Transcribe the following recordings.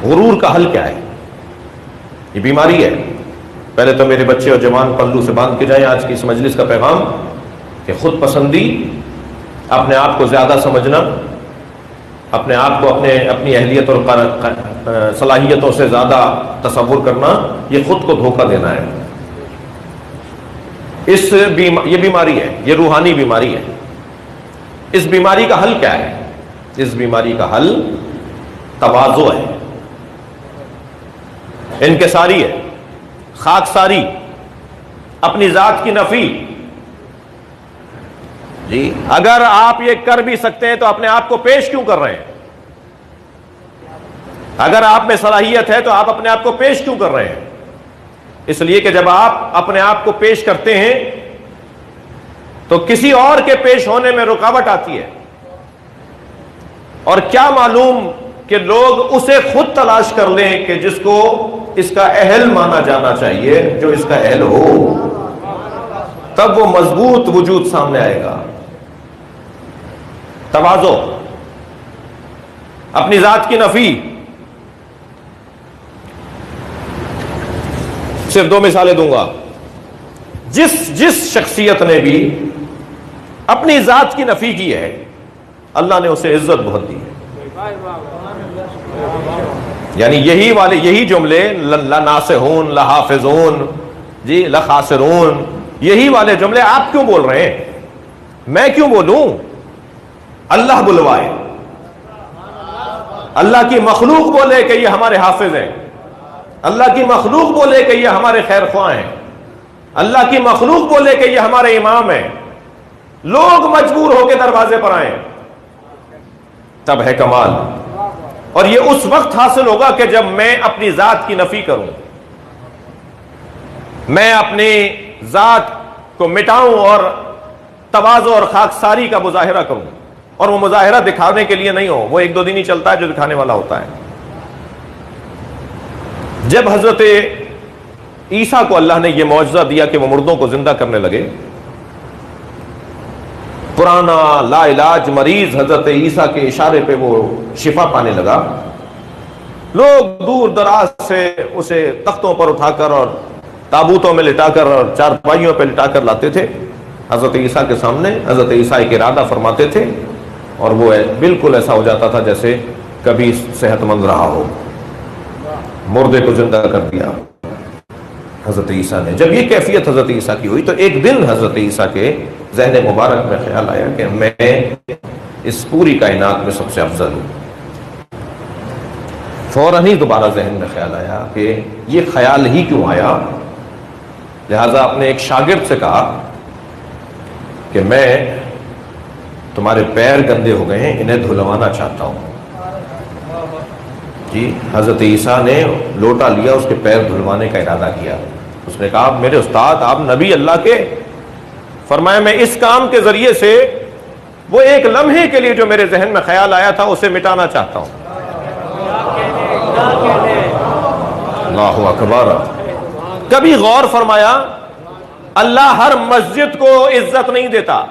غرور کا حل کیا ہے؟ یہ بیماری ہے۔ پہلے تو میرے بچے اور جوان پلو سے باندھ کے جائیں آج کی اس مجلس کا پیغام کہ خود پسندی، اپنے آپ کو زیادہ سمجھنا، اپنے آپ کو اپنی اہلیت اور صلاحیتوں سے زیادہ تصور کرنا، یہ خود کو دھوکہ دینا ہے۔ یہ بیماری ہے، یہ روحانی بیماری ہے۔ اس بیماری کا حل کیا ہے؟ اس بیماری کا حل تواضع ہے، انکساری ہے، خاکساری، اپنی ذات کی نفی۔ جی اگر آپ یہ کر بھی سکتے ہیں تو اپنے آپ کو پیش کیوں کر رہے ہیں؟ اگر آپ میں صلاحیت ہے تو آپ اپنے آپ کو پیش کیوں کر رہے ہیں؟ اس لیے کہ جب آپ اپنے آپ کو پیش کرتے ہیں تو کسی اور کے پیش ہونے میں رکاوٹ آتی ہے، اور کیا معلوم کہ لوگ اسے خود تلاش کر لیں کہ جس کو اس کا اہل مانا جانا چاہیے، جو اس کا اہل ہو، تب وہ مضبوط وجود سامنے آئے گا۔ تواضع، اپنی ذات کی نفی۔ صرف 2 مثالیں دوں گا۔ جس شخصیت نے بھی اپنی ذات کی نفی کی ہے، اللہ نے اسے عزت بہت دی ہے۔ یعنی یہی جملے لناسحون لحافظون، جی لخاسرون، یہی والے جملے آپ کیوں بول رہے ہیں؟ میں کیوں بولوں؟ اللہ بلوائے، اللہ کی مخلوق بولے کہ یہ ہمارے حافظ ہیں، اللہ کی مخلوق بولے کہ یہ ہمارے خیر خواہ ہیں، اللہ کی مخلوق بولے کہ یہ ہمارے امام ہیں، لوگ مجبور ہو کے دروازے پر آئیں، تب ہے کمال۔ اور یہ اس وقت حاصل ہوگا کہ جب میں اپنی ذات کی نفی کروں، میں اپنی ذات کو مٹاؤں اور تواضع اور خاکساری کا مظاہرہ کروں، اور وہ مظاہرہ دکھانے کے لیے نہیں ہو، وہ 1-2 دن ہی چلتا ہے جو دکھانے والا ہوتا ہے۔ جب حضرت عیسیٰ کو اللہ نے یہ معجزہ دیا کہ وہ مردوں کو زندہ کرنے لگے، پرانا لا علاج مریض حضرت عیسیٰ کے اشارے پہ وہ شفا پانے لگا، لوگ دور دراز سے اسے تختوں پر اٹھا کر اور تابوتوں میں لٹا کر اور چارپائیوں پہ لٹا کر لاتے تھے حضرت عیسیٰ کے سامنے۔ حضرت عیسیٰ ایک ارادہ فرماتے تھے اور وہ بالکل ایسا ہو جاتا تھا جیسے کبھی صحت مند رہا ہو۔ مردے کو زندہ کر دیا حضرت عیسیٰ نے۔ جب یہ کیفیت حضرت عیسیٰ کی ہوئی تو ایک دن حضرت عیسیٰ کے ذہن مبارک میں خیال آیا کہ میں اس پوری کائنات میں سب سے افضل ہوں۔ فوراً ہی دوبارہ ذہن میں خیال آیا کہ یہ خیال ہی کیوں آیا، لہذا اپنے ایک شاگرد سے کہا کہ میں تمہارے پیر گندے ہو گئے ہیں، انہیں دھلوانا چاہتا ہوں۔ جی حضرت عیسیٰ نے لوٹا لیا، اس کے پیر دھلوانے کا ارادہ کیا۔ اس نے کہا میرے استاد آپ نبی اللہ کے، فرمایا میں اس کام کے ذریعے سے وہ ایک لمحے کے لیے جو میرے ذہن میں خیال آیا تھا اسے مٹانا چاہتا ہوں۔ اللہ اکبر۔ کبھی غور فرمایا اللہ ہر مسجد کو عزت نہیں دیتا،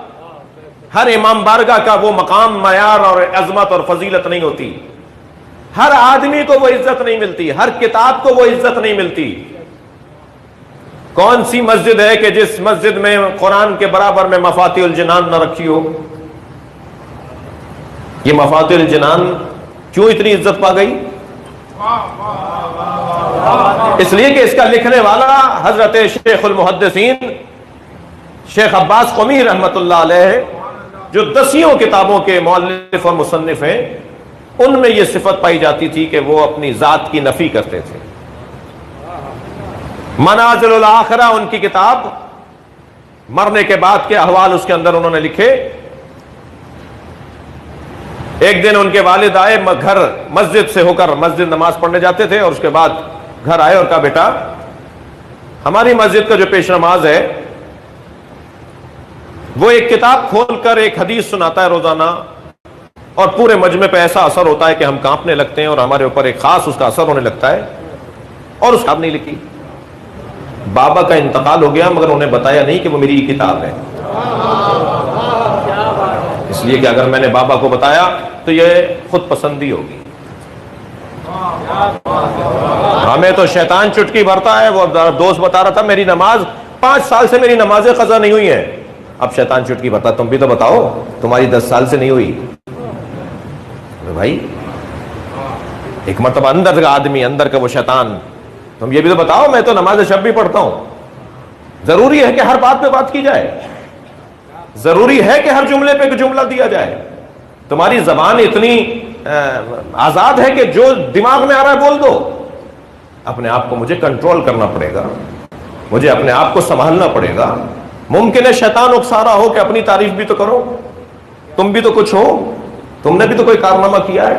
ہر امام بارگاہ کا وہ مقام معیار اور عظمت اور فضیلت نہیں ہوتی، ہر آدمی کو وہ عزت نہیں ملتی، ہر کتاب کو وہ عزت نہیں ملتی۔ کون سی مسجد ہے کہ جس مسجد میں قرآن کے برابر میں مفاتیح الجنان نہ رکھی ہو؟ یہ مفاتیح الجنان کیوں اتنی عزت پا گئی؟ اس لیے کہ اس کا لکھنے والا حضرت شیخ المحدثین شیخ عباس قمی رحمت اللہ علیہ، جو 10 کتابوں کے مؤلف اور مصنف ہیں، ان میں یہ صفت پائی جاتی تھی کہ وہ اپنی ذات کی نفی کرتے تھے۔ منازل الاخرہ ان کی کتاب، مرنے کے بعد کے احوال اس کے اندر انہوں نے لکھے۔ ایک دن ان کے والد آئے گھر، مسجد سے ہو کر مسجد نماز پڑھنے جاتے تھے، اور اس کے بعد گھر آئے اور کہا بیٹا ہماری مسجد کا جو پیش نماز ہے وہ ایک کتاب کھول کر ایک حدیث سناتا ہے روزانہ، اور پورے مجمع پہ ایسا اثر ہوتا ہے کہ ہم کانپنے لگتے ہیں اور ہمارے اوپر ایک خاص اس کا اثر ہونے لگتا ہے، اور اس کتاب نہیں لکھی۔ بابا کا انتقال ہو گیا مگر انہیں بتایا نہیں کہ وہ میری کتاب ہے، اس لیے کہ اگر میں نے بابا کو بتایا تو یہ خود پسندی ہوگی۔ ہمیں تو شیطان چٹکی بھرتا ہے. وہ دوست بتا رہا تھا میری نماز 5 سال سے میری نمازیں قضا نہیں ہوئی ہیں. اب شیطان چٹکی بھرتا, تم بھی تو بتاؤ تمہاری 10 سال سے نہیں ہوئی. بھائی ایک مرتبہ اندر کا آدمی, اندر کا وہ شیطان, تم یہ بھی تو بتاؤ میں تو نماز شب بھی پڑھتا ہوں. ضروری ہے کہ ہر بات پہ بات کی جائے, ضروری ہے کہ ہر جملے پہ ایک جملہ دیا جائے. تمہاری زبان اتنی آزاد ہے کہ جو دماغ میں آ رہا ہے بول دو. اپنے آپ کو مجھے کنٹرول کرنا پڑے گا, مجھے اپنے آپ کو سنبھالنا پڑے گا. ممکن ہے شیطان اکسارا ہو کہ اپنی تعریف بھی تو کرو, تم بھی تو کچھ ہو, تم نے بھی تو کوئی کارنامہ کیا ہے.